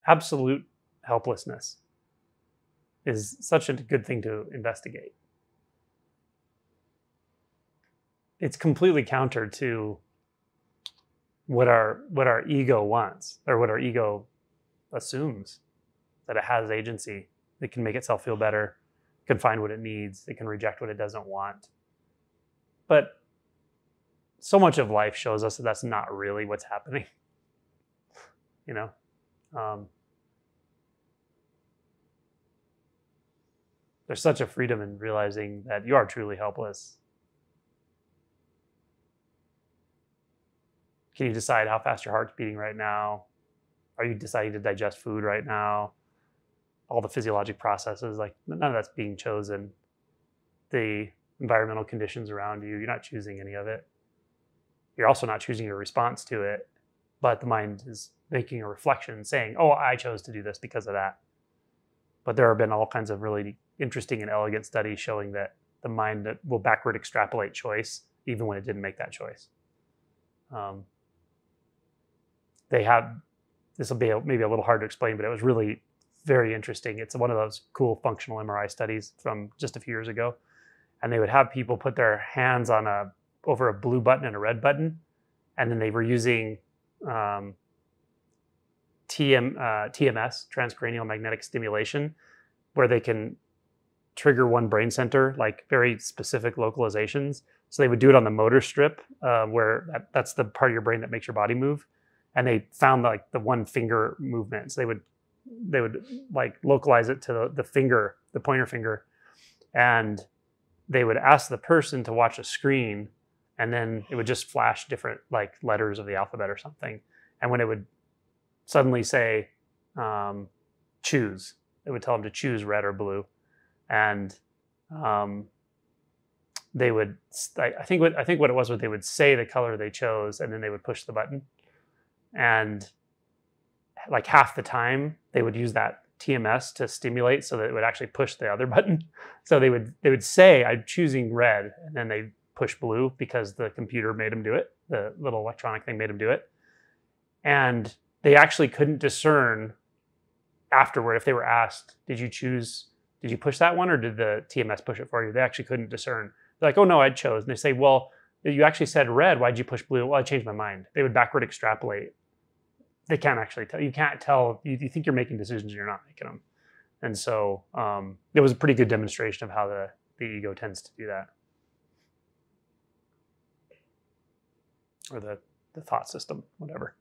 absolute helplessness is such a good thing to investigate. It's completely counter to what our ego wants, or what our ego assumes, that it has agency. It can make itself feel better, can find what it needs, it can reject what it doesn't want. But so much of life shows us that that's not really what's happening. You know, there's such a freedom in realizing that you are truly helpless. Can you decide how fast your heart's beating right now? Are you deciding to digest food right now? All the physiologic processes, like none of that's being chosen. The environmental conditions around you, you're not choosing any of it. You're also not choosing your response to it, but the mind is making a reflection saying, oh, I chose to do this because of that. But there have been all kinds of really interesting and elegant studies showing that the mind that will backward extrapolate choice even when it didn't make that choice. This will be maybe a little hard to explain, but it was really very interesting. It's one of those cool functional MRI studies from just a few years ago. And they would have people put their hands on over a blue button and a red button. And then they were using TMS, transcranial magnetic stimulation, where they can trigger one brain center, like very specific localizations. So they would do it on the motor strip, where that's the part of your brain that makes your body move. And they found like the one finger movements. They would like localize it to the finger, the pointer finger, and they would ask the person to watch a screen, and then it would just flash different like letters of the alphabet or something. And when it would suddenly say choose, it would tell them to choose red or blue, and they would. I think what it was they would say the color they chose, and then they would push the button. And like half the time they would use that TMS to stimulate so that it would actually push the other button. So they would say, I'm choosing red, and then they push blue because the computer made them do it. The little electronic thing made them do it. And they actually couldn't discern afterward if they were asked, did you push that one or did the TMS push it for you? They actually couldn't discern. They're like, oh no, I chose. And they say, well, you actually said red. Why'd you push blue? Well, I changed my mind. They would backward extrapolate. They can't actually tell. You can't tell. You think you're making decisions, you're not making them. And so it was a pretty good demonstration of how the ego tends to do that. Or the thought system, whatever.